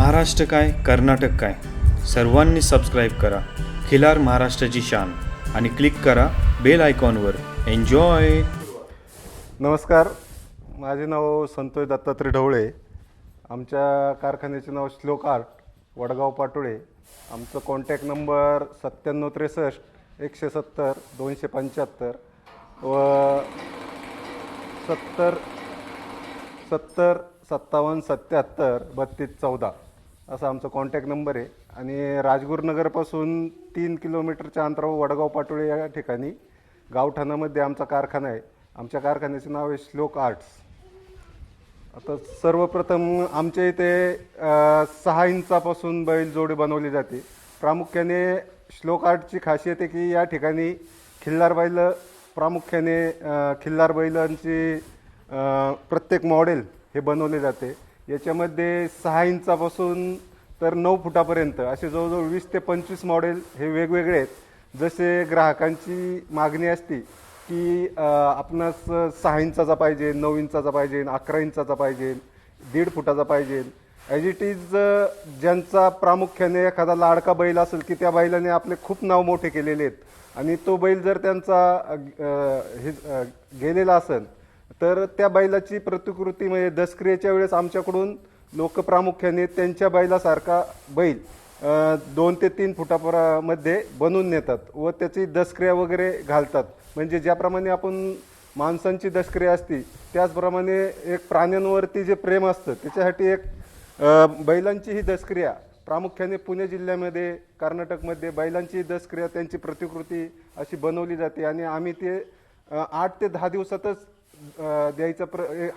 महाराष्ट्र काय कर्नाटक काय सर्वांनी सबस्क्राईब करा खिलार महाराष्ट्राची शान आणि क्लिक करा बेल आयकॉनवर. एन्जॉय. नमस्कार, माझे नाव संतोष दत्तात्रय ढवळे. आमच्या कारखान्याचे नाव श्लोक आर्ट, वडगाव पाटोळे. आमचं कॉन्टॅक्ट नंबर 9763 170 275 व 70 57 77 32 14 असा आमचा कॉन्टॅक्ट नंबर आहे. आणि राजगुरुनगरपासून 3 किलोमीटरच्या अंतरावर वडगाव पाटोळे या ठिकाणी गावठाणामध्ये आमचा कारखाना आहे. आमच्या कारखान्याचे नाव आहे श्लोक आर्ट्स. आता सर्वप्रथम आमच्या इथे 6 इंचापासून बैल जोडी बनवली जाते. प्रामुख्याने श्लोक आर्टची खासियत आहे की या ठिकाणी खिल्लार बैल, प्रामुख्याने खिल्लार बैलांची प्रत्येक मॉडेल हे बनवले जाते. याच्यामध्ये 6 इंचापासून तर 9 फुटापर्यंत असे जवळजवळ 20 ते 25 मॉडेल हे वेगवेगळे आहेत. जसे ग्राहकांची मागणी असते की आपणास 6 इंचाचा पाहिजे, 9 इंचाचा पाहिजे, 11 इंचाचा पाहिजे, 1.5 फुटाचा पाहिजे. ॲज इट इज ज्यांचा प्रामुख्याने एखादा लाडका बैल असेल की त्या बैलाने आपले खूप नाव मोठे केलेले आहेत आणि तो बैल जर त्यांचा गेलेला असेल तर त्या बैलाची प्रतिकृती म्हणजे दशक्रियेच्या वेळेस आमच्याकडून लोक प्रामुख्याने त्यांच्या बैलासारखा बैल 2 ते 3 फुटामध्ये बनवून नेतात व त्याची दशक्रिया वगैरे घालतात. म्हणजे ज्याप्रमाणे आपण माणसांची दशक्रिया असती त्याचप्रमाणे एक प्राण्यांवरती जे प्रेम असतं त्याच्यासाठी एक बैलांची ही दशक्रिया प्रामुख्याने पुणे जिल्ह्यामध्ये, कर्नाटकमध्ये बैलांची दशक्रिया त्यांची प्रतिकृती अशी बनवली जाते. आणि आम्ही ते 8 ते 10 दिवसातच द्यायचा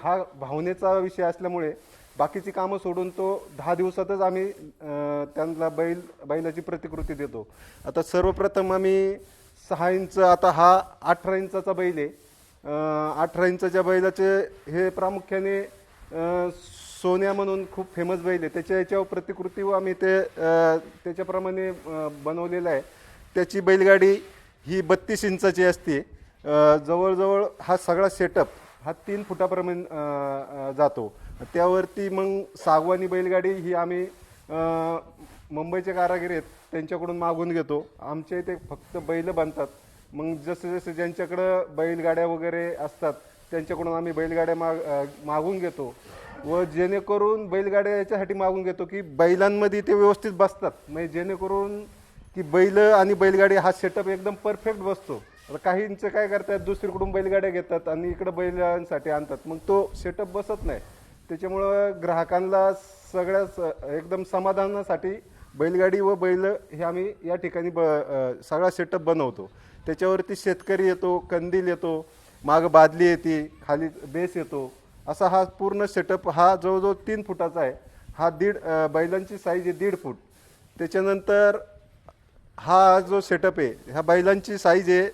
हा भावनेचा विषय असल्यामुळे बाकीची कामं सोडून तो 10 दिवसातच आम्ही त्यांना बैलाची प्रतिकृती देतो. आता सर्वप्रथम आम्ही 6 इंच, आता हा 18 इंचाचा बैल आहे. 18 इंचाच्या बैलाचे हे प्रामुख्याने सोन्या म्हणून खूप फेमस बैल आहे. त्याच्या याच्यावर प्रतिकृती व आम्ही ते त्याच्याप्रमाणे बनवलेलं आहे. त्याची बैलगाडी ही 32 इंचाची असते. जवळजवळ हा सगळा सेटअप हा 3 फुटापर्यंत जातो. त्यावरती मग सागवानी बैलगाडी ही आम्ही मुंबईचे कारागीर आहेत त्यांच्याकडून मागून घेतो. आमच्या इथे फक्त बैल बांधतात. मग जसे जसे ज्यांच्याकडं बैलगाड्या वगैरे असतात त्यांच्याकडून आम्ही बैलगाड्या मागून घेतो. व जेणेकरून बैलगाड्या याच्यासाठी मागून घेतो की बैलांमध्ये ते व्यवस्थित बसतात, म्हणजे जेणेकरून की बैल आणि बैलगाडी हा सेटअप एकदम परफेक्ट बसतो. आता काहींचे काय करतात, दुसरीकडून बैलगाड्या घेतात आणि इकडं बैलांसाठी आणतात, मग तो सेटअप बसत नाही. त्याच्यामुळं ग्राहकांना सगळ्याच एकदम समाधानासाठी बैलगाडी व बैल हे आम्ही या ठिकाणी सगळा सेटअप बनवतो. त्याच्यावरती शेतकरी येतो, कंदील येतो, मागं बादली येते, खाली बेस येतो. असा हा पूर्ण सेटअप हा जवळजवळ 3 फुटाचा आहे. हा बैलांची साईज आहे 1.5 फूट. त्याच्यानंतर हा जो सेटअप आहे ह्या बैलांची साईज आहे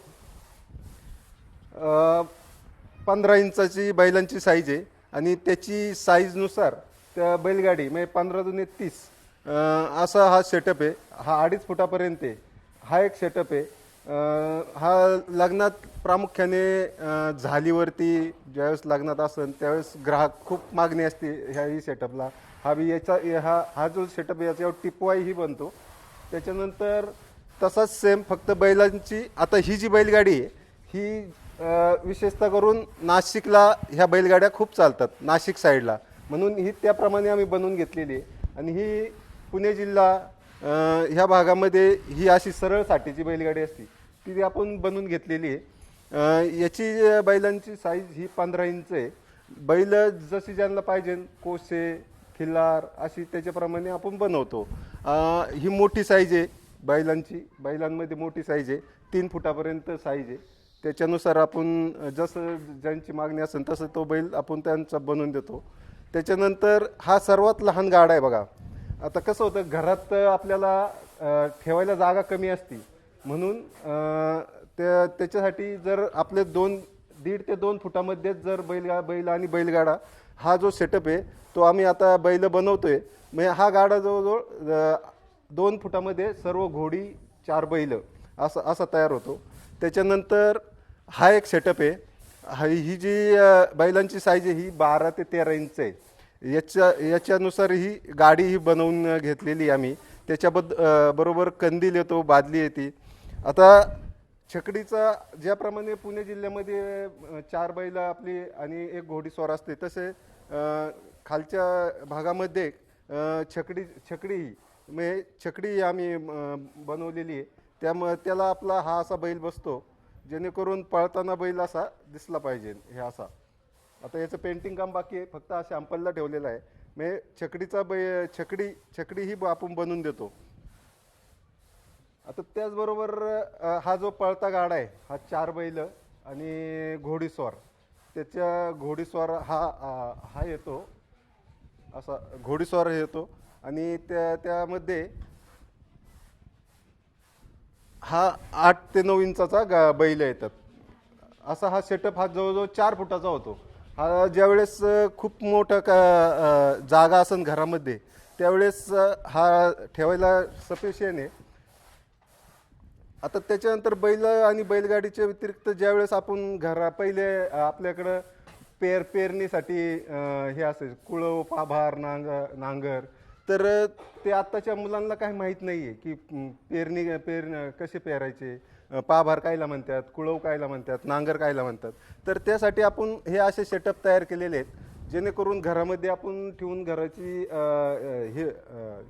15 इंचाची बैलांची साईज आहे. आणि त्याची साईजनुसार त्या बैलगाडी म्हणजे 15 दुने 30 असा हा सेटअप आहे. हा 2.5 फुटापर्यंत आहे. हा एक सेटअप आहे. हा लग्नात प्रामुख्याने झालीवरती ज्यावेळेस लग्नात असेल त्यावेळेस ग्राहक खूप मागणी असते ह्याही सेटअपला. हा जो सेटअप याच्यावर टिपवाई ही बनतो. त्याच्यानंतर तसाच सेम फक्त बैलांची, आता ही जी बैलगाडी आहे ही विशेषतः करून नाशिकला ह्या बैलगाड्या खूप चालतात, नाशिक साईडला, म्हणून ही त्याप्रमाणे आम्ही बनवून घेतलेली आहे. आणि ही पुणे जिल्हा ह्या भागामध्ये ही अशी सरळ साठीची बैलगाडी असते ती आपण बनवून घेतलेली आहे. याची बैलांची साईज ही 15 इंच आहे. बैल जशी ज्यांना पाहिजे कोसे, खिल्लार अशी त्याच्याप्रमाणे आपण बनवतो. ही मोठी साईज आहे बैलांची, बैलांमध्ये मोठी साईज आहे, 3 फुटापर्यंत साईज आहे. त्याच्यानुसार आपण जसं ज्यांची मागणी असेल तसं तो बैल आपण त्यांचा बनवून देतो. त्याच्यानंतर हा सर्वात लहान गाडा आहे बघा. आता कसं होतं, घरात आपल्याला ठेवायला जागा कमी असते, म्हणून त्याच्यासाठी जर आपले 1.5 ते 2 फुटामध्ये जर बैल आणि बैलगाडा हा जो सेटअप आहे तो आम्ही आता बैल बनवतोय. म्हणजे हा गाडा जवळजवळ 2 फुटामध्ये सर्व घोडी 4 बैल असा तयार होतो. त्याच्यानंतर हा एक सेटअप आहे. ही जी बैलांची साईज आहे ही 12 ते 13 इंच आहे. याच्यानुसार ही गाडी ही बनवून घेतलेली आम्ही. बरोबर कंदील येतो, बादली येते. आता छकडीचा ज्याप्रमाणे पुणे जिल्ह्यामध्ये 4 बैल आपली आणि एक घोडीस्वार असते, तसे खालच्या भागामध्ये छकडी ही म्हणजे छकडी आम्ही बनवलेली आहे. त्यामुळे त्याला आपला हा असा बैल बसतो, जेणेकरून पळताना बैल असा दिसला पाहिजे. हे असा आता याचं पेंटिंग काम बाकी आहे, फक्त हा सॅम्पलला ठेवलेला आहे. म्हणजे छकडी ही आपण बनवून देतो. आता त्याचबरोबर हा जो पळता गाडा आहे, हा 4 बैल आणि घोडीस्वार, त्याच्या घोडीस्वार हा येतो असा घोडीस्वार येतो. आणि त्यामध्ये हा 8 ते 9 इंचाचा बैल येतात. असा हा सेटअप हा जवळजवळ 4 फुटाचा होतो. हा ज्यावेळेस खूप मोठं जागा असेल घरामध्ये, त्यावेळेस हा ठेवायला सफिशियंट आहे. आता त्याच्यानंतर बैल आणि बैलगाडीच्या व्यतिरिक्त ज्यावेळेस आपण पहिले आपल्याकडं पेरणीसाठी हे असेल कुळव, पाभार, नांगर, तर ते आत्ताच्या मुलांना काही माहीत नाही आहे की पेरणी कसे पेरायचे, पाभार कायला म्हणतात, कुळव कायला म्हणतात, नांगर कायला म्हणतात. तर त्यासाठी आपण हे असे सेटअप तयार केलेले आहेत, जेणेकरून घरामध्ये आपण ठेवून घराची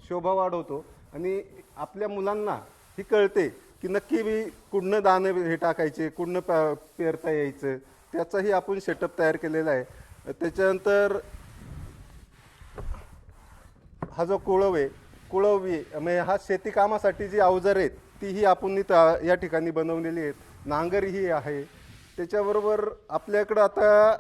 शोभा वाढवतो. आणि आपल्या मुलांना ही कळते की नक्की कुठनं दाणे हे टाकायचे, कुठनं पेरता यायचं, त्याचाही आपण सेटअप तयार केलेला आहे. त्याच्यानंतर हा जो कुळवी म्हणजे हा शेती कामासाठी जी अवजार आहेत तीही आपण या ठिकाणी बनवलेली आहेत. नांगर ही आहे. त्याच्याबरोबर आपल्याकडं आता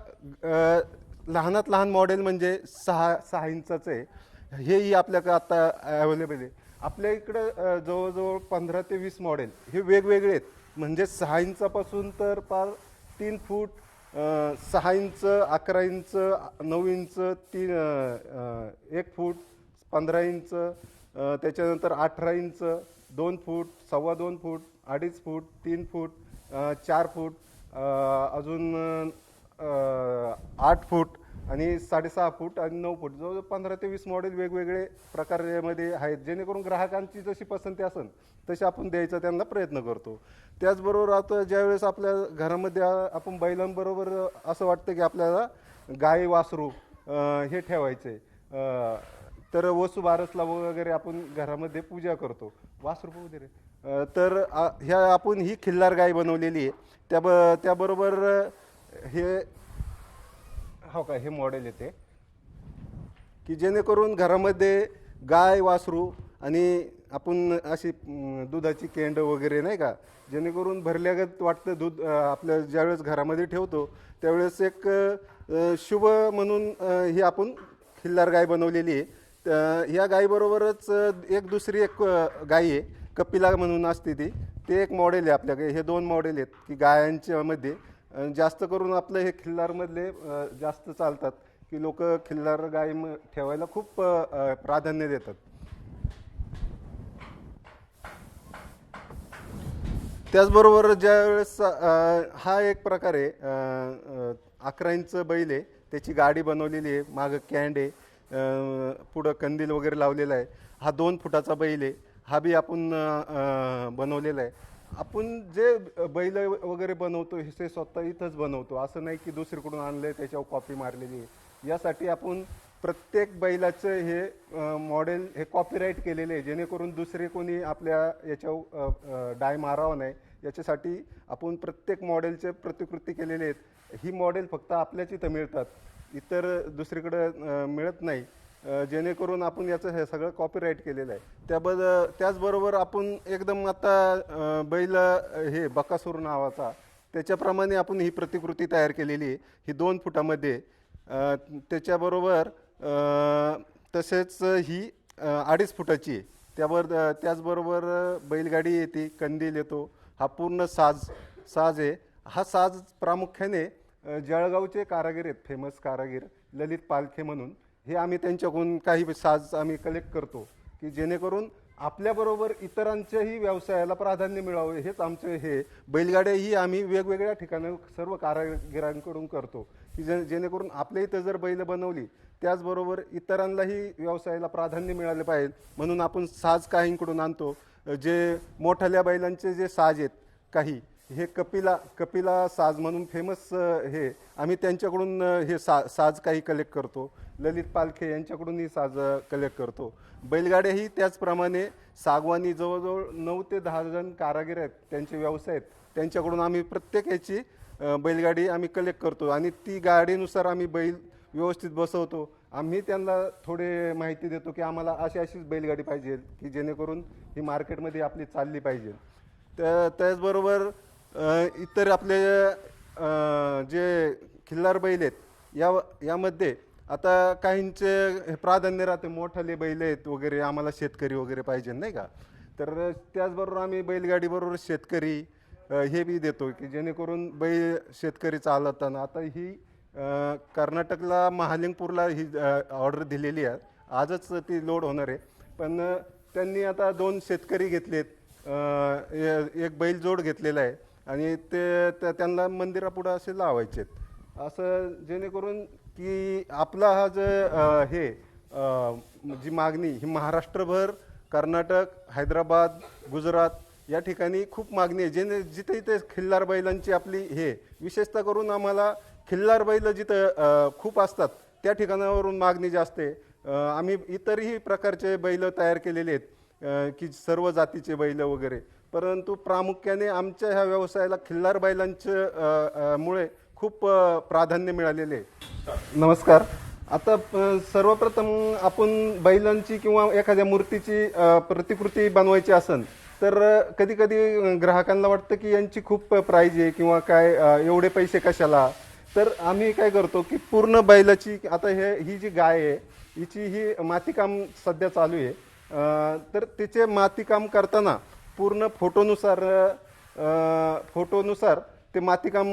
लहानात लहान मॉडेल म्हणजे 6 इंचाचं आहे, हेही आपल्याकडं आता अवेलेबल आहे. आपल्या इकडं जवळजवळ 15 ते 20 मॉडेल हे वेगवेगळे आहेत. म्हणजे 6 इंचापासून तर पार 3 फूट, 6 इंच, 11 इंच, 9 इंच, 1 फूट, 15 इंच, त्याच्यानंतर 18 इंच, 2 फूट, 2.25 फूट, 2.5 फूट, 3 फूट, 4 फूट, अजून 8 फूट आणि 6.5 फूट आणि 9 फूट, जवळजवळ 15 ते 20 मॉडेल वेगवेगळे प्रकारामध्ये आहेत. जेणेकरून ग्राहकांची जशी पसंती असेल तशी आपण द्यायचा त्यांना प्रयत्न करतो. त्याचबरोबर आता ज्यावेळेस आपल्या घरामध्ये आपण बैलांबरोबर असं वाटतं की आपल्याला गाय वासरू हे ठेवायचे, तर वसुबारसला वगैरे आपण घरामध्ये पूजा करतो, वासरू वगैरे, तर ह्या आपण ही खिल्लार गाय बनवलेली आहे. त्याबरोबर हे मॉडेल येते की जेणेकरून घरामध्ये गाय वासरू आणि आपण अशी दुधाची केंड वगैरे नाही का, जेणेकरून भरल्यागत वाटतं दूध आपल्या ज्यावेळेस घरामध्ये ठेवतो त्यावेळेस एक शुभ म्हणून ही आपण खिल्लार गाय बनवलेली आहे. ह्या गायीबरोबरच दुसरी एक गाय आहे, कपिला म्हणून असते ते एक मॉडेल आहे आपल्याकडे. हे 2 मॉडेल आहेत की गायांच्या मध्ये जास्त करून आपलं हे खिल्लारमधले जास्त चालतात की लोक खिल्लार गाय ठेवायला खूप प्राधान्य देतात. त्याचबरोबर ज्यावेळेस हा एक प्रकार आहे 11 इंच बैल आहे, त्याची गाडी बनवलेली आहे, मागं कॅन्ड आहे, पुढं कंदील वगैरे लावलेला आहे. हा 2 फुटाचा बैल आहे, हा बी आपण बनवलेला आहे. आपण जे बैल वगैरे बनवतो हे स्वतः इथंच बनवतो, असं नाही की दुसरीकडून आणले त्याच्यावर कॉपी मारलेली आहे. यासाठी आपण प्रत्येक बैलाचं हे मॉडेल हे कॉपीराईट केलेले आहे, जेणेकरून दुसरे कोणी आपल्या याच्यावर डाय मारावं नाही याच्यासाठी आपण प्रत्येक मॉडेलचे प्रतिकृती केलेले आहेत. ही मॉडेल फक्त आपल्याच इथं मिळतात, इतर दुसरीकडं मिळत नाही, जेणेकरून आपण याचं हे सगळं कॉपीराईट केलेलं आहे. त्याचबरोबर आपण एकदम आता बैल हे बकासूर नावाचा त्याच्याप्रमाणे आपण ही प्रतिकृती तयार केलेली आहे, ही 2 फुटामध्ये. त्याच्याबरोबर तसेच ही 2.5 फुटाची आहे. त्याचबरोबर बैलगाडी येते, कंदील येतो, हा पूर्ण साज आहे. हा साज प्रामुख्याने जळगावचे कारागीर आहेत, फेमस कारागीर ललित पालखे म्हणून, हे आम्ही त्यांच्याकडून काही साज आम्ही कलेक्ट करतो की जेणेकरून आपल्याबरोबर इतरांच्याही व्यवसायाला प्राधान्य मिळावं. हेच आमचे हे बैलगाड्याही आम्ही वेगवेगळ्या ठिकाणी सर्व कारागिरांकडून करतो की जेणेकरून आपल्या इथं जर बैल बनवली त्याचबरोबर इतरांनाही व्यवसायाला प्राधान्य मिळाले पाहिजे म्हणून आपण साज काहींकडून आणतो. जे मोठाल्या बैलांचे जे साज आहेत काही, हे कपिला साज म्हणून फेमस, हे आम्ही त्यांच्याकडून हे साज काही कलेक्ट करतो. ललित पालखे यांच्याकडूनही साज कलेक्ट करतो. बैलगाड्याही त्याचप्रमाणे सागवानी जवळजवळ 9 ते 10 जण कारागीर आहेत, त्यांचे व्यवसाय आहेत, त्यांच्याकडून आम्ही प्रत्येक याची बैलगाडी आम्ही कलेक्ट करतो आणि ती गाडीनुसार आम्ही बैल व्यवस्थित बसवतो. आम्ही त्यांना थोडे माहिती देतो की आम्हाला अशीच बैलगाडी पाहिजे की जेणेकरून ही मार्केटमध्ये आपली चालली पाहिजे. त्याचबरोबर इतर आपले जे खिल्लार बैल आहेत यामध्ये आता काहींचे प्राधान्य राहते, मोठाले बैल आहेत वगैरे, आम्हाला शेतकरी वगैरे पाहिजे नाही का. तर त्याचबरोबर आम्ही बैलगाडीबरोबर शेतकरी हे बी देतो की जेणेकरून बैल शेतकरी चालवताना, आता ही कर्नाटकला महालिंगपूरला ही ऑर्डर दिलेली आहे, आजच ती लोड होणार आहे. पण त्यांनी आता 2 शेतकरी घेतलेत, एक बैलजोड घेतलेला आहे आणि ते त्यांना मंदिरापुढं असे लावायचे आहेत, असं जेणेकरून की आपला हा जे जी मागणी ही महाराष्ट्रभर, कर्नाटक, हैदराबाद, गुजरात या ठिकाणी खूप मागणी आहे. जिथे इथे खिल्लार बैलांची आपली हे, विशेषतः करून आम्हाला खिल्लार बैल जिथं खूप असतात त्या ठिकाणावरून मागणी जास्त आहे. आम्ही इतरही प्रकारचे बैल तयार केलेले आहेत की सर्व जातीचे बैल वगैरे, परंतु प्रामुख्याने आमच्या ह्या व्यवसायाला खिल्लार बैलांच्या मुळे खूप प्राधान्य मिळालेले आहे. नमस्कार. आता सर्वप्रथम आपण बैलांची किंवा एखाद्या मूर्तीची प्रतिकृती बनवायची असेल तर कधी कधी ग्राहकांना वाटतं की यांची खूप प्राईज आहे किंवा काय, एवढे पैसे कशाला. तर आम्ही काय करतो की पूर्ण बैलाची, आता ही जी गाय आहे हिची ही मातीकाम सध्या चालू आहे, तर तिचे मातीकाम करताना पूर्ण फोटोनुसार ते मातीकाम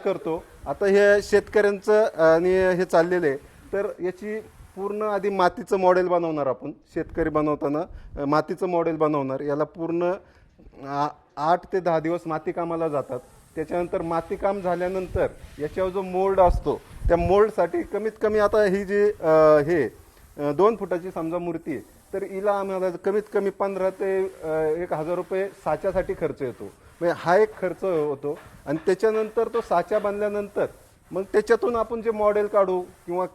करतो. आता हे शेतकऱ्यांचं आणि हे चाललेलं आहे, तर याची पूर्ण आधी मातीचं मॉडेल बनवणार आपण. शेतकरी बनवताना मातीचं मॉडेल बनवणार, याला पूर्ण 8 ते 10 दिवस मातीकामाला जातात. त्याच्यानंतर मातीकाम झाल्यानंतर याच्यावर जो मोल्ड असतो त्या मोल्डसाठी कमीत कमी, आता ही जी हे 2 फुटाची समजा मूर्ती आहे, तर हिला आम्हाला कमीत कमी 15 ते 1000 रुपये साच्यासाठी खर्च येतो. म्हणजे हा एक खर्च होतो. आणि त्याच्यानंतर तो साचा बांधल्यानंतर मग त्याच्यातून आपण जे मॉडेल काढू किंवा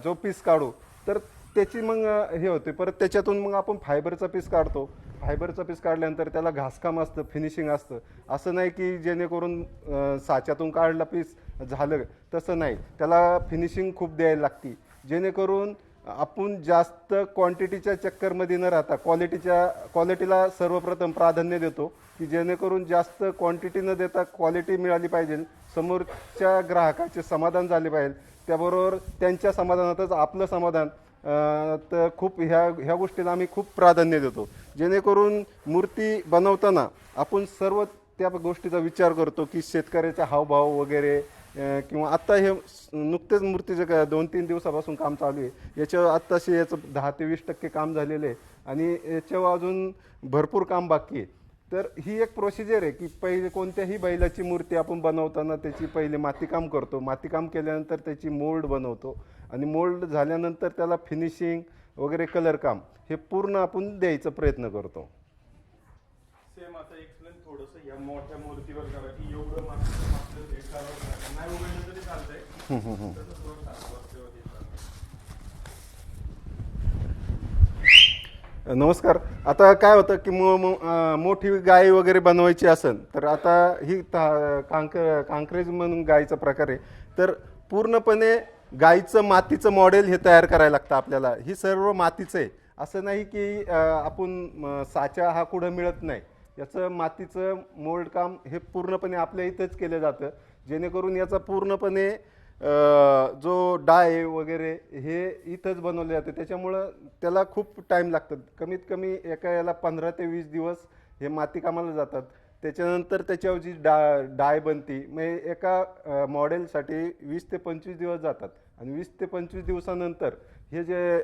जो पीस काढू, तर त्याची मग हे होते. परत त्याच्यातून मग आपण फायबरचा पीस काढतो. फायबरचा पीस काढल्यानंतर त्याला घासकाम असतं, फिनिशिंग असतं. असं नाही की जेणेकरून साच्यातून काढला पीस झालं, तसं नाही. त्याला फिनिशिंग खूप द्यायला लागते, जेणेकरून आपण जास्त क्वांटिटीच्या चक्करमध्ये न राहता क्वालिटीला सर्वप्रथम प्राधान्य देतो की जेणेकरून जास्त क्वांटिटी न देता क्वालिटी मिळाली पाहिजे, समोरच्या ग्राहकाचे समाधान झाले पाहिजे, त्याबरोबर त्यांच्या समाधानातच आपलं समाधान. तर खूप ह्या गोष्टीला आम्ही खूप प्राधान्य देतो, जेणेकरून मूर्ती बनवताना आपण सर्व त्या गोष्टीचा विचार करतो की शेतकऱ्याचा हावभाव वगैरे, किंवा आत्ता हे नुकतेच मूर्तीचं 2-3 दिवसापासून काम चालू आहे. याच्यावर आत्ताशी याचं 10 ते 20% काम झालेलं आहे आणि याच्यावर अजून भरपूर काम बाकी आहे. तर ही एक प्रोसिजर आहे की पहिले कोणत्याही बैलाची मूर्ती आपण बनवताना त्याची पहिले मातीकाम करतो. मातीकाम केल्यानंतर त्याची मोल्ड बनवतो आणि मोल्ड झाल्यानंतर त्याला फिनिशिंग वगैरे, कलर काम हे पूर्ण आपण द्यायचा प्रयत्न करतो. सेम आता एक्सप्लेन थोडंसं या मोठ्या मूर्तीवर करा की एवढं मागचं हे करावं नाही उघडलं तरी चालतंय. नमस्कार. आता काय होतं की मोठी गाय वगैरे बनवायची असेल तर आता ही कांक्रेज म्हणून गायचा प्रकार आहे, तर पूर्णपणे गायचं मातीचं मॉडेल हे तयार करायला लागतं आपल्याला. ही सर्व मातीचं आहे, असं नाही की आपण साचा हा कुठं मिळत नाही. याचं मातीचं मोल्ड काम हे पूर्णपणे आपल्या इथंच केलं जातं, जेणेकरून याचा पूर्णपणे जो डाय वगैरे हे इथंच बनवले जाते. त्याच्यामुळं त्याला खूप टाईम लागतं. कमीत कमी एका याला 15 ते 20 दिवस हे मातीकामाला जातात. त्याच्यानंतर त्याच्यावर जी डाय बनती, म्हणजे एका मॉडेलसाठी 20 ते 25 दिवस जातात आणि 20 ते 25 दिवसानंतर हे जे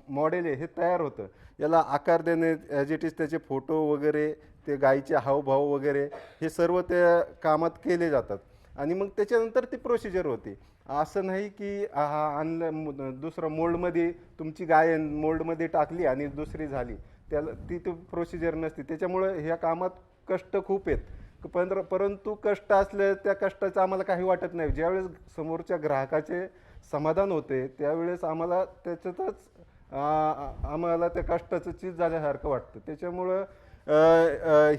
मॉडेल आहे हे तयार होतं. याला आकार देणे, ॲज इट इज त्याचे फोटो वगैरे, ते गायीचे हावभाव वगैरे हे सर्व त्या कामात केले जातात आणि मग त्याच्यानंतर ती प्रोसिजर होती. असं नाही की हा आणलं दुसरं मोल्डमध्ये तुमची गाय मोल्डमध्ये टाकली आणि दुसरी झाली, त्याला ती प्रोसिजर नसते. त्याच्यामुळं ह्या कामात कष्ट खूप आहेत, परंतु कष्ट असले त्या कष्टाचं आम्हाला काही वाटत नाही. ज्यावेळेस समोरच्या ग्राहकाचे समाधान होते त्यावेळेस आम्हाला त्याच्यातच आम्हाला त्या कष्टाचं चीज झाल्यासारखं वाटतं. त्याच्यामुळं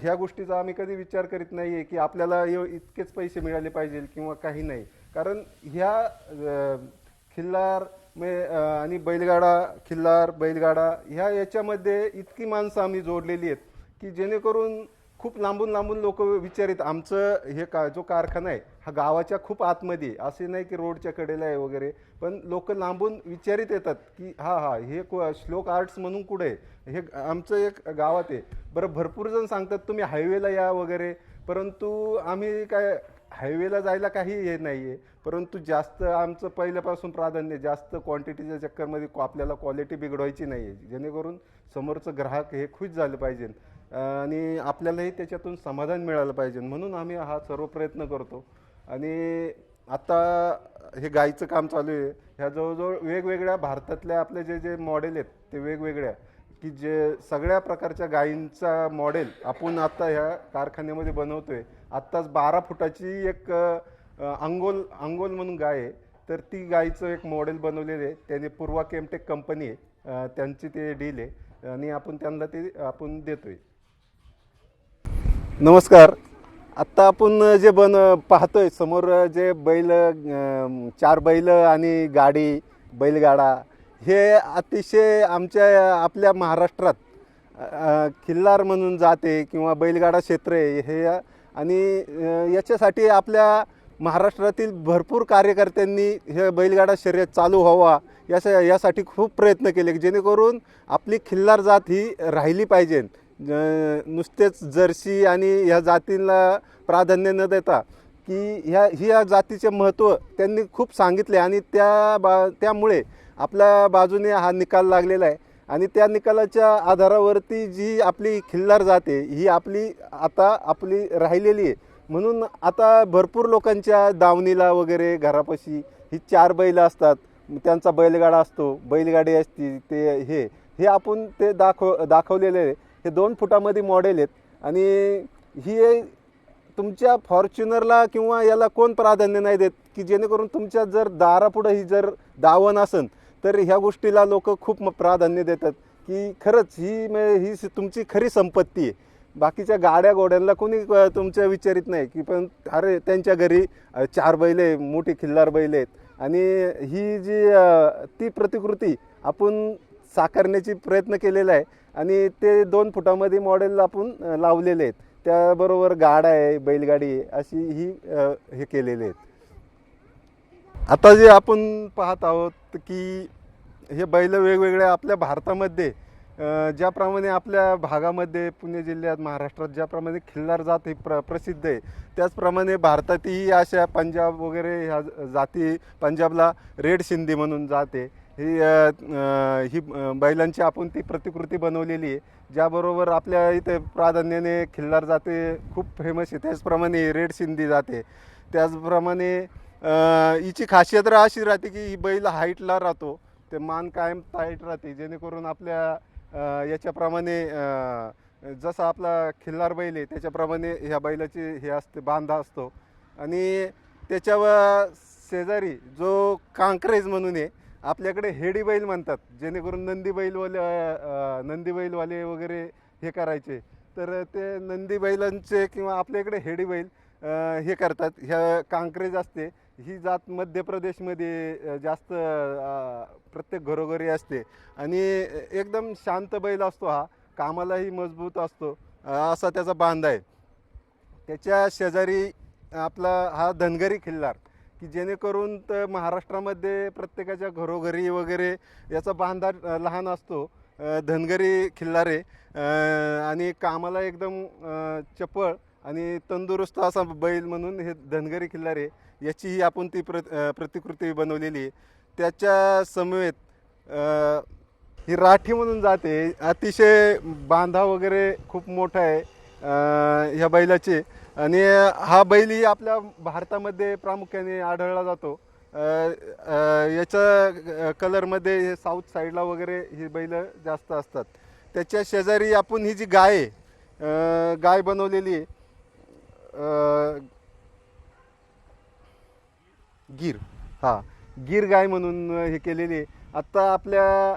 ह्या गोष्टीचा आम्ही कधी विचार करीत नाही आहे की आपल्याला इतकेच पैसे मिळाले पाहिजे किंवा काही नाही. कारण ह्या खिल्लार आणि खिल्लार बैलगाडा याच्यामध्ये इतकी माणसं आम्ही जोडलेली आहेत की जेणेकरून खूप लांबून लांबून लोक विचारित आमचं हे जो कारखाना आहे हा गावाच्या खूप आतमध्ये, असे नाही की रोडच्या कडेला आहे वगैरे, पण लोक लांबून विचारित येतात की हा हे श्लोक आर्ट्स म्हणून कुठे आहे, हे आमचं एक गावात आहे. बरं, भरपूर जण सांगतात तुम्ही हायवेला या वगैरे, परंतु आम्ही काय हायवेला जायला काही हे नाही आहे, परंतु जास्त आमचं पहिल्यापासून प्राधान्य जास्त क्वांटिटीच्या चक्करमध्ये आपल्याला क्वालिटी बिघडवायची नाही आहे, जेणेकरून समोरचं ग्राहक हे खुश झालं पाहिजे आणि आपल्यालाही त्याच्यातून समाधान मिळालं पाहिजे. म्हणून आम्ही हा सर्व प्रयत्न करतो. आणि आता हे गाईचं काम चालू आहे. ह्या जवळजवळ वेगवेगळ्या भारतातल्या आपले जे जे मॉडेल आहेत ते वेगवेगळ्या, की जे सगळ्या प्रकारच्या गायींचा मॉडेल आपण आता ह्या कारखान्यामध्ये बनवतोय. आत्ताच 12 फुटाची एक अंगोल म्हणून गाय आहे, तर ती गायीचं एक मॉडेल बनवलेलं आहे. त्याने पूर्वा केमटेक कंपनी आहे, त्यांची ते डील आहे आणि आपण त्यांना ते आपण देतोय. नमस्कार. आत्ता आपण जे पाहतोय समोर जे बैल, 4 बैल आणि बैलगाडा, हे अतिशय आपल्या महाराष्ट्रात खिल्लार म्हणून जाते किंवा बैलगाडा क्षेत्र आहे हे. आणि याच्यासाठी आपल्या महाराष्ट्रातील भरपूर कार्यकर्त्यांनी हे बैलगाडा शर्यत चालू व्हावा यासाठी खूप प्रयत्न केले, जेणेकरून आपली खिल्लार जात ही राहिली पाहिजे. नुसतेच जर्सी आणि ह्या जातीला प्राधान्य न देता की ह्या जातीचे महत्त्व त्यांनी खूप सांगितले आणि त्यामुळे आपल्या बाजूने हा निकाल लागलेला आहे. आणि त्या निकालाच्या आधारावरती जी आपली खिल्लार जाते ही आपली राहिलेली आहे. म्हणून आता भरपूर लोकांच्या दावणीला वगैरे घरापाशी ही 4 बैल असतात, त्यांचा बैलगाडा असतो, बैलगाडी असते. हे आपण ते दाखवलेले आहे. हे 2 फुटामध्ये मॉडेल आहेत आणि ही तुमच्या फॉर्च्युनरला किंवा याला कोण प्राधान्य नाही देत, की जेणेकरून तुमच्या जर दारापुढं ही जर दावण असेल तर ह्या गोष्टीला लोक खूप प्राधान्य देतात की खरंच ही तुमची खरी संपत्ती आहे. बाकीच्या घोड्यांना कोणी तुमच्या विचारित नाही की पण अरे त्यांच्या घरी 4 बैल आहे, मोठी खिल्लार बैल आहेत. आणि ही ती प्रतिकृती आपण साकारण्याची प्रयत्न केलेला आहे आणि ते 2 फुटामध्ये मॉडेल आपण लावलेले आहेत. त्याबरोबर गाडा आहे, बैलगाडी आहे, अशी हे केलेले आहेत. आता जे आपण पाहत आहोत की हे बैल वेगवेगळ्या आपल्या भारतामध्ये ज्याप्रमाणे आपल्या भागामध्ये पुणे जिल्ह्यात महाराष्ट्रात ज्याप्रमाणे खिल्लार जात ही प्रसिद्ध आहे, त्याचप्रमाणे भारतातही अशा पंजाब वगैरे ह्या जाती, पंजाबला रेड सिंधी म्हणून जाते. ही बैलांची आपण ती प्रतिकृती बनवलेली आहे, ज्याबरोबर आपल्या इथे प्राधान्याने खिल्लार जाते खूप फेमस आहे. त्याचप्रमाणे रेड सिंधी जाते. त्याचप्रमाणे हिची खासियत अशी राहते की ही बैल हाईटला राहतो, ते मान कायम टाईट राहते, जेणेकरून आपल्या याच्याप्रमाणे जसा आपला खिल्लार बैल आहे त्याच्याप्रमाणे ह्या बैलाची हे असते, बांधा असतो. आणि त्याच्यावर शेजारी जो कांक्रेज म्हणून आहे, आपल्याकडे हेडी बैल म्हणतात, जेणेकरून नंदी बैलवाले वगैरे हे करायचे, तर ते नंदी बैलांचे किंवा आपल्याकडे हेडी बैल हे करतात. ह्या कांक्रेज असते ही जात मध्य प्रदेशमध्ये जास्त प्रत्येक घरोघरी असते आणि एकदम शांत बैल असतो. हा कामालाही मजबूत असतो, असा त्याचा बांधा आहे. त्याच्या शेजारी आपला हा धनगरी खिल्लार, की जेणेकरून तर महाराष्ट्रामध्ये प्रत्येकाच्या घरोघरी वगैरे याचा बांधा लहान असतो. धनगरी खिल्लार आहे आणि कामाला एकदम चपळ आणि तंदुरुस्त असा बैल म्हणून हे धनगरी खिल्लार आहे. याचीही आपण ती प्रतिकृती बनवलेली आहे. त्याच्या समवेत ही राठी म्हणून जाते, अतिशय बांधा वगैरे खूप मोठा आहे ह्या बैलाचे. आणि हा बैलही आपल्या भारतामध्ये प्रामुख्याने आढळला जातो. याच्या कलरमध्ये हे साऊथ साईडला वगैरे ही बैल जास्त असतात. त्याच्या शेजारी आपण ही जी गाय आहे, गाय बनवलेली आहे, गीर, हां, गीर गाय म्हणून हे केलेली आहे. आता आपल्या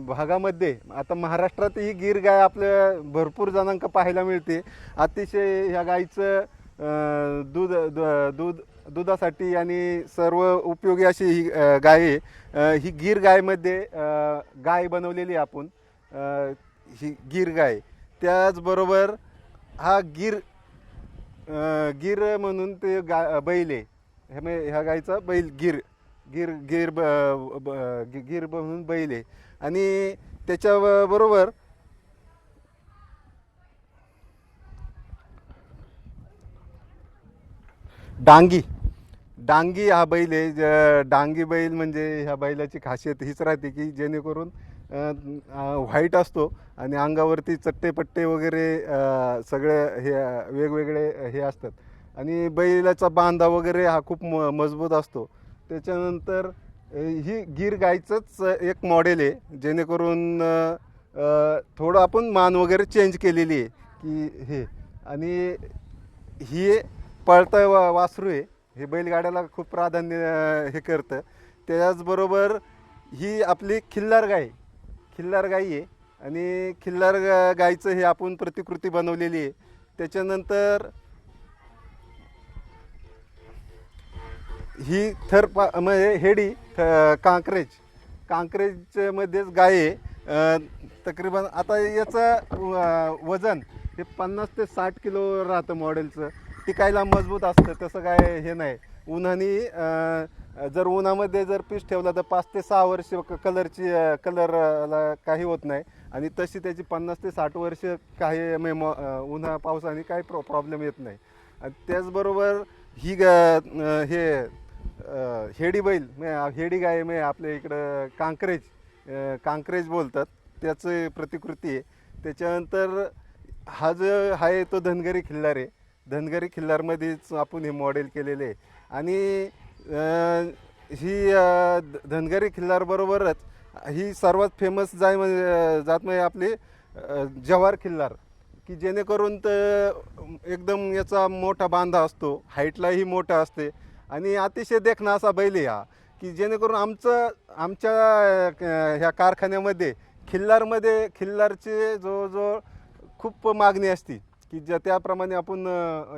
भागामध्ये, आता महाराष्ट्रात ही गीर गाय आपल्या भरपूर जणांका पाहायला मिळते. अतिशय ह्या गाईचं दुधासाठी आणि सर्व उपयोगी अशी ही गाय आहे. ही गीर गायमध्ये गाय बनवलेली आहे आपण, ही गीर गाय. त्याचबरोबर हा गीर म्हणून ते बैल आहे. ह्या गायचा बैल गीर गीर गीर गीर म्हणून बैल आहे. आणि त्याच्याबरोबर डांगी हा बैल आहे. डांगी बैल म्हणजे ह्या बैलाची खासियत हीच राहते की जेणेकरून व्हाईट असतो आणि अंगावरती चट्टे वगैरे सगळे हे वेगवेगळे हे असतात. आणि बैलाचा बांधा वगैरे हा खूप मजबूत असतो. त्याच्यानंतर ही गीर गायचंच एक मॉडेल आहे, जेणेकरून थोडं आपण मान वगैरे चेंज केलेली आहे की हे. आणि ही पळतं वासरू आहे. हे बैलगाड्याला खूप प्राधान्य हे करतं. त्याचबरोबर ही आपली खिल्लार गाय आहे. आणि खिल्लार गायचं हे आपण प्रतिकृती बनवलेली आहे. त्याच्यानंतर ही म्हणजे हेडी कांक्रेजमध्येच गाय आहे. तकरीबन आता याचं वजन हे 50 ते 60 किलो राहतं मॉडेलचं. टिकायला मजबूत असतं, तसं काय हे नाही. जर उन्हामध्ये जर पीस ठेवला तर 5 ते 6 वर्ष कलरला काही होत नाही. आणि तशी त्याची 50 ते 60 वर्ष काही उन्हा पावसाने काही प्रॉब्लेम येत नाही. त्याचबरोबर ही हेडी बैल हेडी गाय आपल्या इकडं कांक्रेज बोलतात, त्याचं प्रतिकृती आहे. त्याच्यानंतर हा जो आहे तो धनगरी खिल्लार आहे. धनगरी खिल्लारमध्येच आपण हे मॉडेल केलेले आहे. आणि ही धनगरी खिल्लारबरोबरच ही सर्वात फेमस जात म्हणजे आपली जव्हार खिल्लार, की जेणेकरून तर एकदम याचा मोठा बांधा असतो, हाईटलाही मोठा असते आणि अतिशय देखणा असा बैल आहे हा, की जेणेकरून आमच्या ह्या कारखान्यामध्ये खिल्लारचे जवळजवळ खूप मागणी असते, की त्याप्रमाणे आपण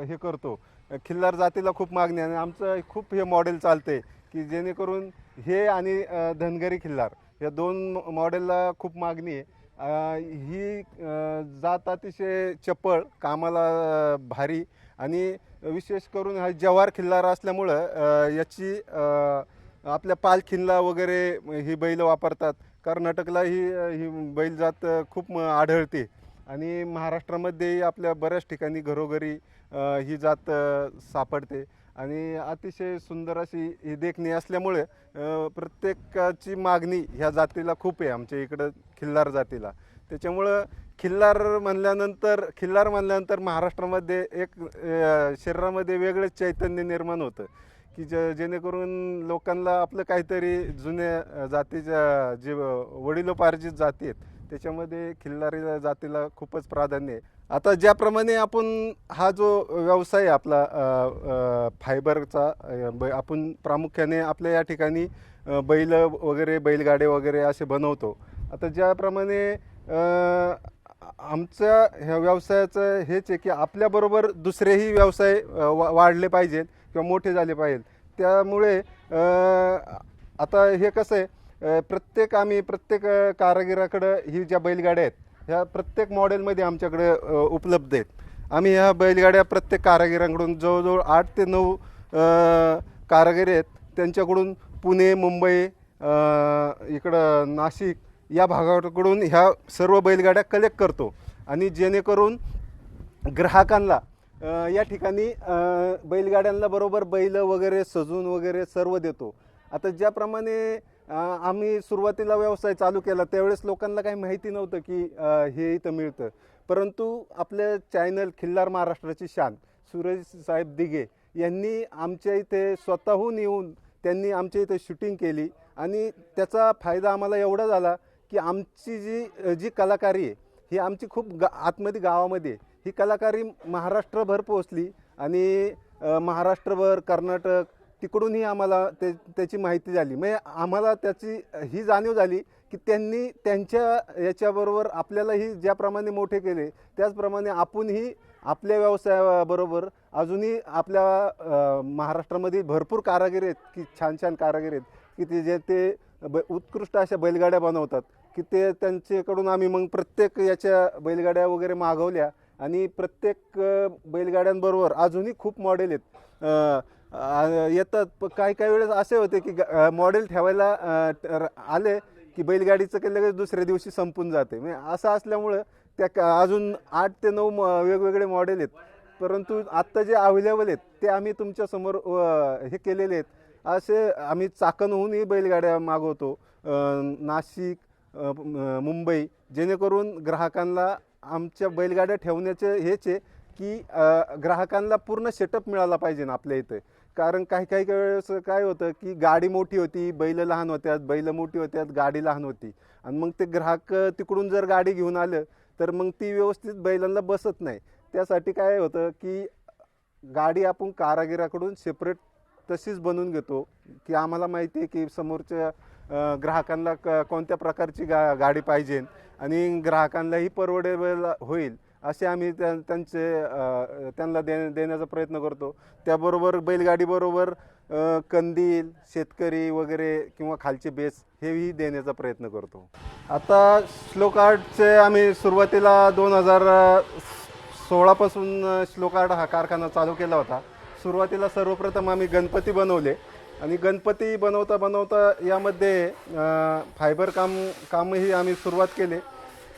हे करतो. खिल्लार जातीला खूप मागणी आहे आणि आमचं खूप हे मॉडेल चालते, की जेणेकरून हे आणि धनगरी खिल्लार या 2 मॉडेलला खूप मागणी आहे. ही जात अतिशय चपळ, कामाला भारी आणि विशेष करून हा जव्हार खिल्लार असल्यामुळं याची आपल्या पालखीला वगैरे ही बैल वापरतात. कर्नाटकला ही बैल जात खूप आढळते आणि महाराष्ट्रामध्येही आपल्या बऱ्याच ठिकाणी घरोघरी ही जात सापडते. आणि अतिशय सुंदर अशी ही देखणी असल्यामुळे प्रत्येकाची मागणी ह्या जातीला खूप आहे आमच्या इकडं खिल्लार जातीला. त्याच्यामुळं खिल्लार म्हणल्यानंतर महाराष्ट्रामध्ये एक शरीरामध्ये वेगळंच चैतन्य निर्माण होतं, की जेणेकरून लोकांना आपलं काहीतरी जुन्या जातीच्या जे वडिलोपार्जित जाती आहेत त्याच्यामध्ये खिल्लारी जातीला खूपच प्राधान्य आहे. आता ज्याप्रमाणे आपण हा जो व्यवसाय आपला फायबरचा आपण प्रामुख्याने आपल्या या ठिकाणी बैल वगैरे बैलगाडे वगैरे असे बनवतो. आता ज्याप्रमाणे आमच्या ह्या व्यवसायाचं हेच आहे की आपल्याबरोबर दुसरेही व्यवसाय वाढले पाहिजेत किंवा मोठे झाले पाहिजेत. त्यामुळे आता हे कसं आहे, प्रत्येक कारागिराकडं ही ज्या बैलगाड्या आहेत ह्या प्रत्येक मॉडेलमध्ये आमच्याकडे उपलब्ध आहेत. आम्ही ह्या बैलगाड्या प्रत्येक कारागिरांकडून जवळजवळ 8 ते 9 कारागिरी आहेत, त्यांच्याकडून पुणे, मुंबई, इकडं नाशिक या भागाकडून ह्या सर्व बैलगाड्या कलेक्ट करतो आणि जेणेकरून ग्राहकांना या ठिकाणी बैलगाड्यांना बरोबर बैल वगैरे सजून वगैरे सर्व देतो. आता ज्याप्रमाणे आम्ही सुरुवातीला व्यवसाय चालू केला त्यावेळेस लोकांना काही माहिती नव्हतं की हे इथं मिळतं, परंतु आपल्या चॅनल खिल्लार महाराष्ट्राची शान सुरेश साहेब दिघे यांनी आमच्या इथे स्वतःहून येऊन त्यांनी आमच्या इथे शूटिंग केली आणि त्याचा फायदा आम्हाला एवढा झाला की आमची जी कलाकारी आहे ही आमची खूप आतमध्ये गावामध्ये आहे. ही कलाकारी महाराष्ट्रभर पोहोचली आणि महाराष्ट्रभर कर्नाटक तिकडूनही आम्हाला त्याची माहिती झाली. म्हणजे आम्हाला त्याची ही जाणीव झाली की त्यांनी त्यांच्या याच्याबरोबर आपल्यालाही ज्याप्रमाणे मोठे केले त्याचप्रमाणे आपणही आपल्या व्यवसायाबरोबर अजूनही आपल्या महाराष्ट्रामध्ये भरपूर कारागीर आहेत की छान छान कारागीर आहेत की ते उत्कृष्ट अशा बैलगाड्या बनवतात की ते त्यांच्याकडून आम्ही मग प्रत्येक याच्या बैलगाड्या वगैरे मागवल्या आणि प्रत्येक बैलगाड्यांबरोबर अजूनही खूप मॉडेल आहेत येतात. काही वेळेस असे होते की मॉडेल ठेवायला आले की बैलगाडीचं काही लगेच दुसऱ्या दिवशी संपून जाते. म्हणजे असं असल्यामुळं त्या अजून 8 ते 9 वेगवेगळे मॉडेल आहेत. परंतु आत्ता जे अवेलेबल आहेत ते आम्ही तुमच्यासमोर हे केलेले आहेत. असे आम्ही चाकणहूनही बैलगाड्या मागवतो, नाशिक, मुंबई, जेणेकरून ग्राहकांना आमच्या बैलगाड्या ठेवण्याचे हेच आहे की ग्राहकांना पूर्ण सेटअप मिळाला पाहिजे ना आपल्या इथे. कारण काही वेळेस काय होतं की गाडी मोठी होती, बैल लहान होत्यात, बैल मोठी होत्यात, गाडी लहान होती आणि मग ते ग्राहक तिकडून जर गाडी घेऊन आलं तर मग ती व्यवस्थित बैलांना बसत नाही. त्यासाठी काय होतं की गाडी आपण कारागिराकडून सेपरेट तशीच बनवून घेतो की आम्हाला माहिती आहे की समोरच्या ग्राहकांना कोणत्या प्रकारची गाडी पाहिजे आणि ग्राहकांनाही परवडेबल होईल असे आम्ही त्यांना देण्याचा प्रयत्न करतो. त्याबरोबर बैलगाडीबरोबर कंदील, शेतकरी वगैरे किंवा खालचे बेस हेही देण्याचा प्रयत्न करतो. आता श्लोकार्टचे आम्ही सुरुवातीला 2016 पासून श्लोकार्ट हा कारखाना चालू केला होता. सुरुवातीला सर्वप्रथम आम्ही गणपती बनवले आणि गणपती बनवता बनवता यामध्ये फायबर कामही आम्ही सुरुवात केले.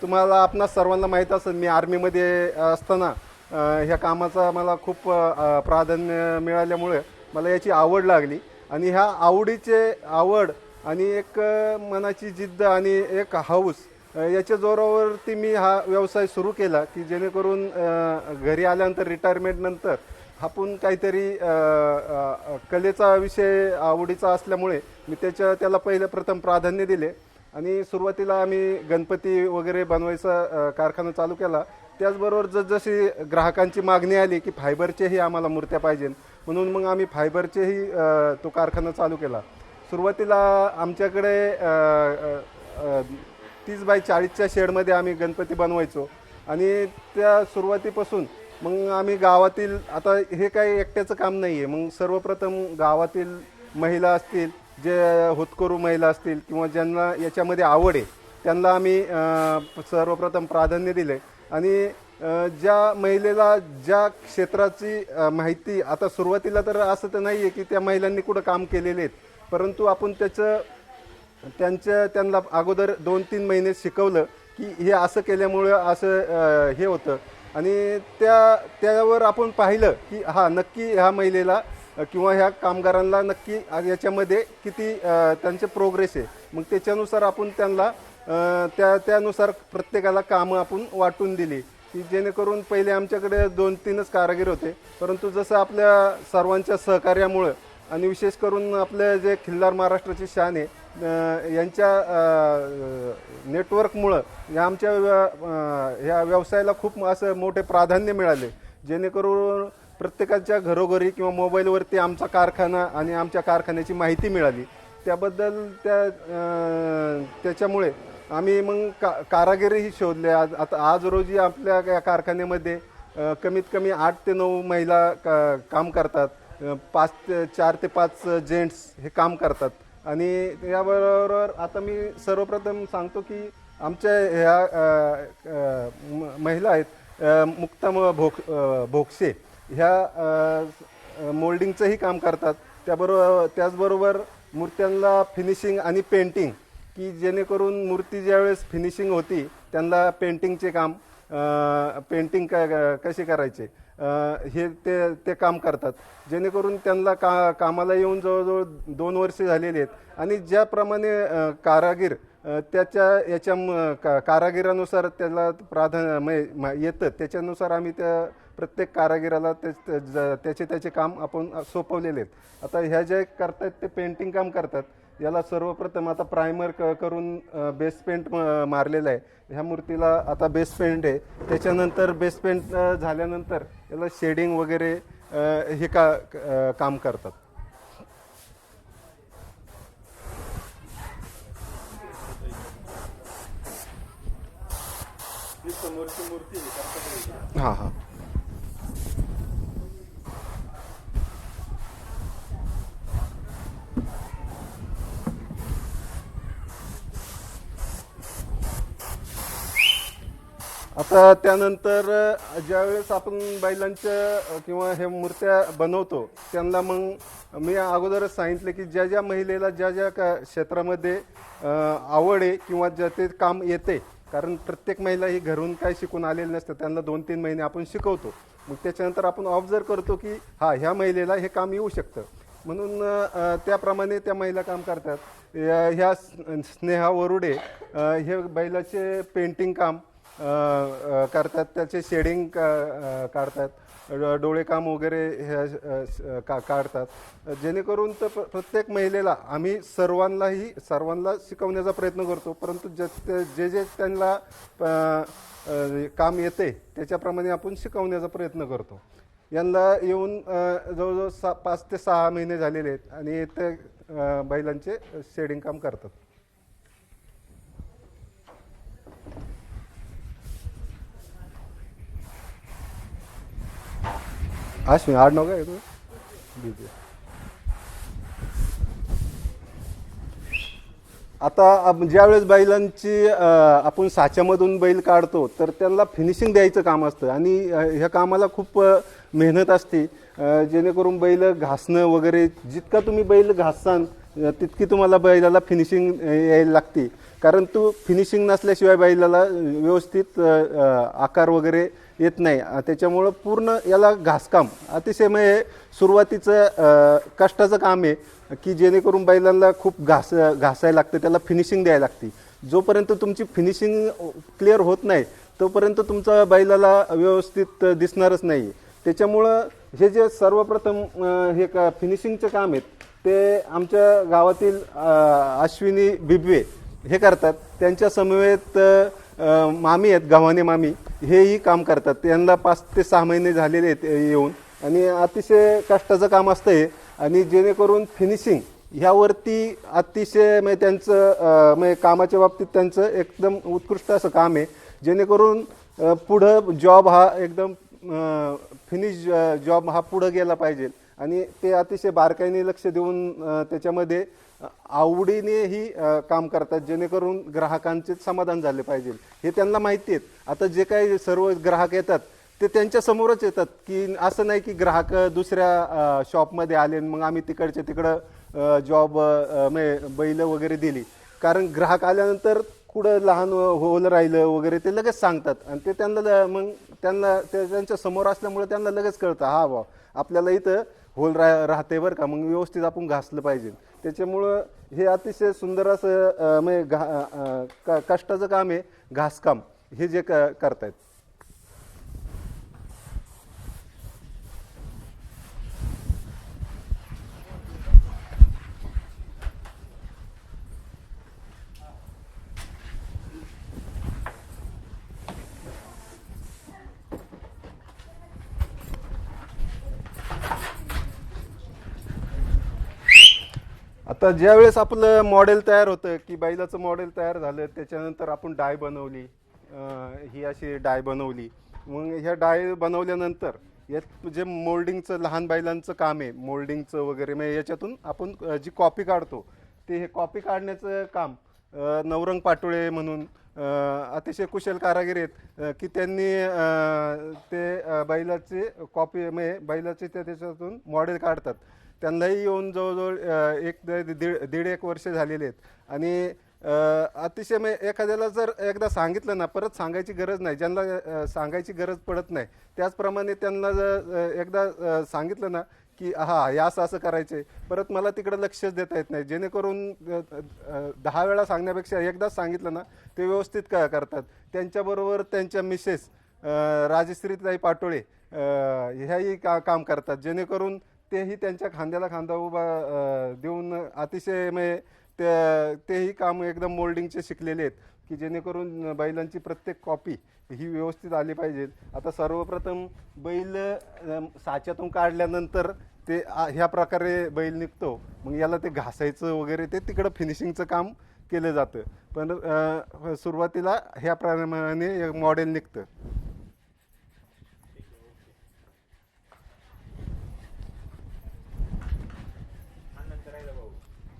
तुम्हाला आपणा सर्वांना माहीत असेल मी आर्मीमध्ये असताना ह्या कामाचा मला खूप प्राधान्य मिळाल्यामुळे मला याची आवड लागली आणि ह्या आवड आणि एक मनाची जिद्द आणि एक हौस याच्या जोरावरती मी हा व्यवसाय सुरू केला की जेणेकरून घरी आल्यानंतर रिटायरमेंटनंतर आपण काहीतरी कलेचा विषय आवडीचा असल्यामुळे मी त्याला प्रथम प्राधान्य दिले आणि सुरुवातीला आम्ही गणपती वगैरे बनवायचा कारखाना चालू केला. त्याचबरोबर जसजशी ग्राहकांची मागणी आली की फायबरचेही आम्हाला मूर्त्या पाहिजे म्हणून मग आम्ही फायबरचेही तो कारखाना चालू केला. सुरुवातीला आमच्याकडे 30 बाय 40च्या शेडमध्ये आम्ही गणपती बनवायचो आणि त्या सुरुवातीपासून मग आम्ही गावातील, आता हे काही एकट्याचं काम नाही आहे, मग सर्वप्रथम गावातील महिला असतील, जे होतकरू महिला असतील किंवा ज्यांना याच्यामध्ये आवड आहे त्यांना आम्ही सर्वप्रथम प्राधान्य दिले आणि ज्या महिलेला ज्या क्षेत्राची माहिती, आता सुरुवातीला तर असं तर नाही आहे की त्या महिलांनी कुठं काम केलेले आहेत, परंतु आपण त्यांना अगोदर 2-3 महिने शिकवलं की हे असं केल्यामुळं असं हे होतं आणि त्यावर आपण पाहिलं की नक्की ह्या महिलेला किंवा ह्या कामगारांना नक्की याच्यामध्ये किती त्यांचे प्रोग्रेस आहे. मग त्याच्यानुसार आपण त्यांना त्यानुसार प्रत्येकाला कामं आपण वाटून दिली की जेणेकरून पहिले आमच्याकडे 2-3च कारागीर होते, परंतु जसं आपल्या सर्वांच्या सहकार्यामुळं आणि विशेष करून आपलं जे खिल्लार महाराष्ट्राची शान आहे यांच्या नेटवर्कमुळं या आमच्या ह्या व्यवसायाला खूप असं मोठे प्राधान्य मिळाले, जेणेकरून प्रत्येकाच्या घरोघरी किंवा मोबाईलवरती आमचा कारखाना आणि आमच्या कारखान्याची माहिती मिळाली. त्याबद्दल त्याच्यामुळे आम्ही मग कारागिरही शोधले. आता आज रोजी आपल्या कारखान्यामध्ये कमीत कमी 8 ते 9 महिला काम करतात, 4 ते 5 जेंट्स हे काम करतात आणि याबरोबर आता मी सर्वप्रथम सांगतो की आमच्या ह्या महिला आहेत मुक्ता भोगसे, ह्या मोल्डिंगचंही काम करतात. त्याचबरोबर मूर्त्यांना फिनिशिंग आणि पेंटिंग, की जेणेकरून मूर्ती ज्यावेळेस फिनिशिंग होती त्यांना पेंटिंगचे काम, पेंटिंग कशी करायचे हे ते काम करतात, जेणेकरून त्यांना कामाला येऊन जवळजवळ 2 वर्षे झालेली आहेत. आणि ज्याप्रमाणे कारागीर त्याच्या कारागिरानुसार त्याला प्राधान्य येतं, त्याच्यानुसार आम्ही त्या प्रत्येक कारागिराला त्याचे काम आपण सोपवलेले आहेत. आता ह्या जे करतायत ते पेंटिंग काम करतात. याला सर्वप्रथम आता प्रायमर करून बेस पेंट मारलेलं आहे. ह्या मूर्तीला आता बेस पेंट आहे. त्याच्यानंतर बेस पेंट झाल्यानंतर याला शेडिंग वगैरे हे काम करतात. हां हां. आता त्यानंतर ज्यावेळेस आपण बैलांच्या किंवा हे मूर्त्या बनवतो, त्यांना मग मी अगोदरच सांगितलं की ज्या ज्या महिलेला ज्या क्षेत्रामध्ये आवड आहे किंवा ज्या ते काम येते, कारण प्रत्येक महिला ही घरून काय शिकून आलेली नसते, त्यांना 2-3 महिने आपण शिकवतो. मग त्याच्यानंतर आपण ऑब्झर्व करतो की ह्या महिलेला हे काम येऊ शकतं, म्हणून त्याप्रमाणे त्या महिला काम करतात. ह्या स्नेहा वरुडे हे बैलाचे पेंटिंग काम करतात, त्याचे शेडिंग काढतात, डोळे काम वगैरे हे काढतात, जेणेकरून तर प्रत्येक महिलेला आम्ही सर्वांना शिकवण्याचा प्रयत्न करतो. परंतु जे त्यांना काम येते त्याच्याप्रमाणे आपण शिकवण्याचा प्रयत्न करतो. यांना येऊन जवळजवळ 5 ते 6 महिने झालेले आहेत आणि ते बैलांचे शेडिंग काम करतात. अश्विन आडनाव काय तुम्ही? आता ज्यावेळेस बैलांची आपण साच्यामधून बैल काढतो तर त्यांना फिनिशिंग द्यायचं काम असतं आणि ह्या कामाला खूप मेहनत असते, जेणेकरून बैल घासणं वगैरे, जितका तुम्ही बैल घासाल तितकी तुम्हाला बैलाला फिनिशिंग यायला लागते. कारण तो फिनिशिंग नसल्याशिवाय बैलाला व्यवस्थित आकार वगैरे येत नाही. त्याच्यामुळं पूर्ण याला घासकाम अतिशय म्हणजे सुरुवातीचं कष्टाचं काम आहे की जेणेकरून बैलांना खूप घासायला लागतं, त्याला फिनिशिंग द्यायला लागते. जोपर्यंत तुमची फिनिशिंग क्लिअर होत नाही तोपर्यंत तुमचा बैलाला व्यवस्थित दिसणारच नाही. त्याच्यामुळं हे जे सर्वप्रथम हे फिनिशिंगचे काम आहेत ते आमच्या गावातील अश्विनी बिबवे हे करतात. त्यांच्या समवेत मामी आहेत, गव्हाणे मामी, हेही काम करतात. त्यांना 5 ते 6 महिने झालेले आहेत येऊन, आणि अतिशय कष्टाचं काम असतं हे. आणि जेणेकरून फिनिशिंग ह्यावरती अतिशय म्हणजे त्यांचं म्हणजे कामाच्या बाबतीत त्यांचं एकदम उत्कृष्ट असं काम आहे, जेणेकरून पुढं जॉब हा एकदम फिनिश जॉब हा पुढं गेला पाहिजे. आणि ते अतिशय बारकाईने लक्ष देऊन त्याच्यामध्ये आवडीनेही काम करतात, जेणेकरून ग्राहकांचे समाधान झाले पाहिजे हे त्यांना माहिती आहे. आता जे काही सर्व ग्राहक येतात ते त्यांच्या समोरच येतात, की असं नाही की ग्राहक दुसऱ्या शॉपमध्ये आले मग आम्ही तिकडच्या तिकडं जॉब बैल वगैरे दिली. कारण ग्राहक आल्यानंतर कुठं लहान होल राहिलं वगैरे ते लगेच सांगतात, आणि ते त्यांना त्यांच्या समोर असल्यामुळे त्यांना लगेच कळतं, हा बा आपल्याला इथं होल राहते बरं का, मग व्यवस्थित आपण घासलं पाहिजे. त्याच्यामुळं हे अतिशय सुंदर असं म्हणजे कष्टाचं काम आहे, घासकाम हे जे करतायत. आता ज्यावेळेस आपलं मॉडेल तयार होतं की बैलाचं मॉडेल तयार झालं, त्याच्यानंतर आपण डाय बनवली, ही अशी डाय बनवली. मग ह्या डाय बनवल्यानंतर यात जे मोल्डिंगचं लहान बैलांचं काम आहे, मोल्डिंगचं वगैरे, मग याच्यातून आपण जी कॉपी काढतो ते हे कॉपी काढण्याचं काम नवरंग पाटोळे म्हणून अतिशय कुशल कारागीर आहेत की त्यांनी ते बैलाचे कॉपी म्हणजे बैलाचे त्याच्यातून मॉडेल काढतात. त्यांनाही येऊन जवळजवळ 1-1.5 वर्ष झालेले आहेत. आणि अतिशय एखाद्याला जर एकदा सांगितलं ना परत सांगायची गरज नाही, ज्यांना सांगायची गरज पडत नाही त्याचप्रमाणे त्यांना जर एकदा सांगितलं ना की हा हे असं असं करायचं आहे, परत मला तिकडे लक्षच देता येत नाही. जेणेकरून 10 वेळा सांगण्यापेक्षा एकदाच सांगितलं ना ते व्यवस्थित करतात. त्यांच्याबरोबर त्यांच्या मिसेस राजश्रीताई पाटोळे ह्याही काम करतात, जेणेकरून तेही त्यांच्या खांद्याला खांदा उभा देऊन अतिशय तेही काम एकदम मोल्डिंगचे शिकलेले आहेत की जेणेकरून बैलांची प्रत्येक कॉपी ही व्यवस्थित आली पाहिजे. आता सर्वप्रथम बैल साच्यातून काढल्यानंतर ते ह्या प्रकारे बैल निघतो, मग याला ते घासायचं वगैरे ते तिकडं फिनिशिंगचं काम केलं जातं. पण सुरुवातीला ह्या प्रमाणे मॉडेल निघतं.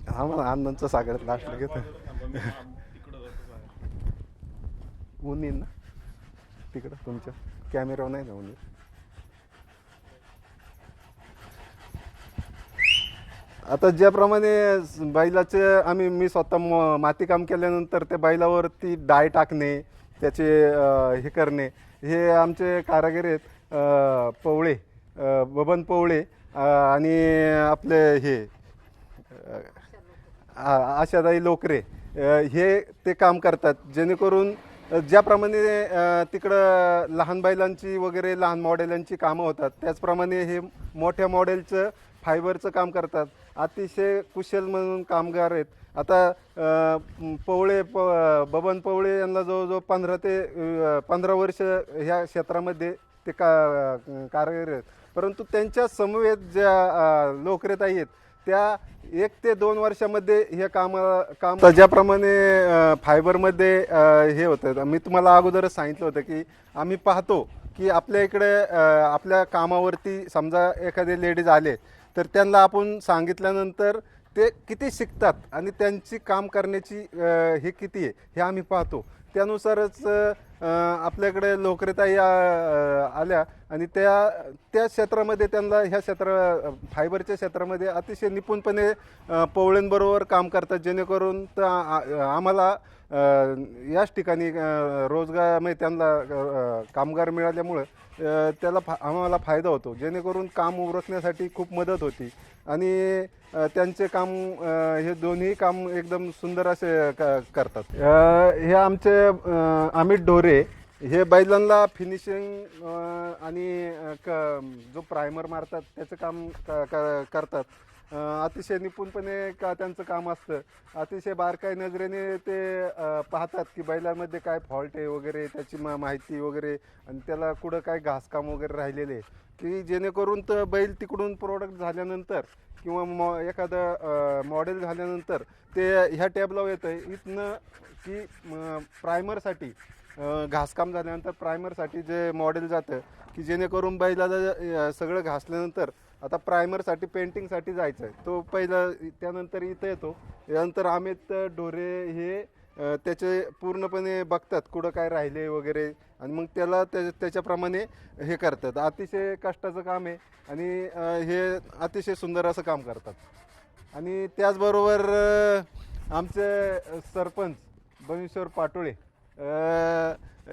हा मला आनंदचा सागर लास्टला घेतो. ऊन येईन ना तिकडं तुमच्या कॅमेरावर नाही ना ऊन. आता ज्याप्रमाणे बैलाचे मी स्वतः माती काम केल्यानंतर त्या बैलावरती डाय टाकणे, त्याचे हे करणे, हे आमचे कारागीर आहेत पवळे, बबन पवळे आणि आपले हे आशाताई लोकरे, हे ते काम करतात. जेणेकरून ज्याप्रमाणे तिकडं लहान बैलांची वगैरे लहान मॉडेलांची कामं होतात त्याचप्रमाणे हे मोठ्या मॉडेलचं फायबरचं काम करतात. अतिशय कुशल म्हणून कामगार आहेत. आता बबन पवळे यांना जवळजवळ 15 वर्ष ह्या क्षेत्रामध्ये ते कारागीर आहेत. परंतु त्यांच्या समवेत ज्या लोकरेताई आहेत त्या 1 ते 2 वर्षामध्ये हे काम ज्याप्रमाणे फायबरमध्ये हे होतं. मी तुम्हाला अगोदरच सांगितलं होतं की आम्ही पाहतो की आपल्या इकडे आपल्या कामावरती समजा एखादे लेडीज आले तर त्यांना आपण सांगितल्यानंतर ते किती शिकतात आणि त्यांची काम करण्याची हे किती आहे हे आम्ही पाहतो. त्यानुसारच आपल्याकडे लोकरेताई आल्या आणि त्या क्षेत्रामध्ये त्यांना ह्या फायबरच्या क्षेत्रामध्ये अतिशय निपुणपणे पवळ्यांबरोबर काम करतात. जेणेकरून आम्हाला याच ठिकाणी रोजगार त्यांना कामगार मिळाल्यामुळं आम्हाला फायदा होतो. जेणेकरून काम उरकण्यासाठी खूप मदत होती आणि त्यांचे काम हे दोन्ही काम एकदम सुंदर असे करतात. हे आमचे अमित ढोरे हे बैलांना फिनिशिंग आणि जो प्रायमर मारतात त्याचं काम करतात. अतिशय निपुणपणे त्यांचं काम असतं. अतिशय बारकाई नजरेने ते पाहतात की बैलांमध्ये काय फॉल्ट आहे वगैरे, त्याची माहिती वगैरे, आणि त्याला कुठं काय घासकाम वगैरे राहिलेले की जेणेकरून तर बैल तिकडून प्रोडक्ट झाल्यानंतर किंवा एखादं मॉडेल झाल्यानंतर ते ह्या टॅबला येतं इथनं की प्रायमरसाठी घासकाम झाल्यानंतर प्रायमरसाठी जे मॉडेल जातं की जेणेकरून बैलाला सगळं घासल्यानंतर आता प्रायमरसाठी पेंटिंगसाठी जायचं आहे, तो पहिला त्यानंतर इथं येतो. यानंतर अमित ढोरे हे त्याचे पूर्णपणे बघतात कुठं काय राहिले वगैरे आणि मग त्याला त्याच्याप्रमाणे हे करतात. अतिशय कष्टाचं काम आहे आणि हे अतिशय सुंदर असं काम करतात. आणि त्याचबरोबर आमचे सरपंच बनीश्वर पाटोळे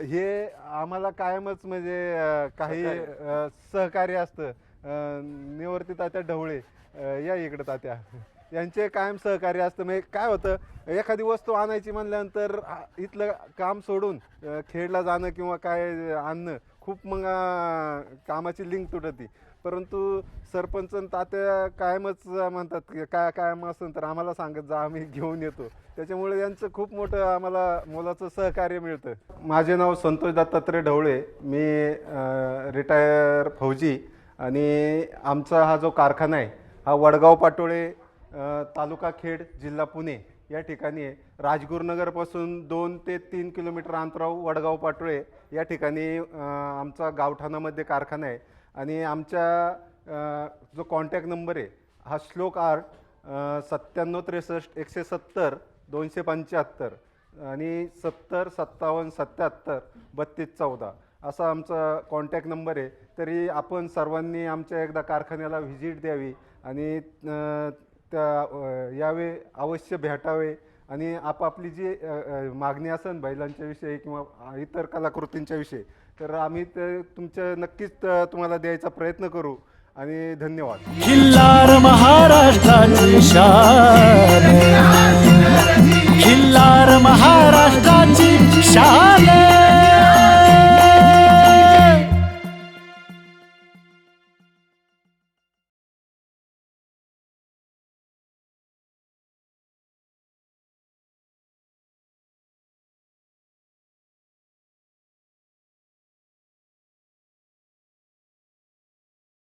हे आम्हाला कायमच म्हणजे काही सहकार्य असतं. निवर्ती तात्या ढवळे या इकडं तात्या यांचे कायम सहकार्य असतं. म्हणजे काय होतं, एखादी वस्तू आणायची म्हणल्यानंतर इथलं काम सोडून खेडला जाणं किंवा काय आणणं खूप मग कामाची लिंक तुटती. परंतु सरपंच तात्या कायमच म्हणतात की काय कायम असेल तर आम्हाला सांगत जा, आम्ही घेऊन येतो. त्याच्यामुळे यांचं खूप मोठं आम्हाला मोलाचं सहकार्य मिळतं. माझे नाव संतोष दत्तात्रय ढवळे, मी रिटायर फौजी आणि आमचा हा जो कारखाना आहे हा वडगाव पाटोळे तालुका खेड जिल्हा पुणे या ठिकाणी आहे. राजगुरुनगरपासून 2 ते 3 किलोमीटर अंतरावर वडगाव पाटोळे या ठिकाणी आमचा गावठाणामध्ये कारखाना आहे. आणि आमच्या जो कॉन्टॅक्ट नंबर आहे हा श्लोक आर्ट 9763 170 275 आणि 70 57 77 32 14 असा आमचा कॉन्टॅक्ट नंबर आहे. तरी आपण सर्वांनी आमच्या एकदा कारखान्याला व्हिजिट द्यावी आणि यावे, अवश्य भेटावे आणि आपापली जी मागणी असेल बैलांच्या विषयी किंवा इतर कलाकृतींच्या विषयी, तर आम्ही ते तुमच्या नक्कीच तुम्हाला द्यायचा प्रयत्न करू. आणि धन्यवाद. खिल्लार महाराष्ट्राची शान, खिल्लार महाराष्ट्राची शान.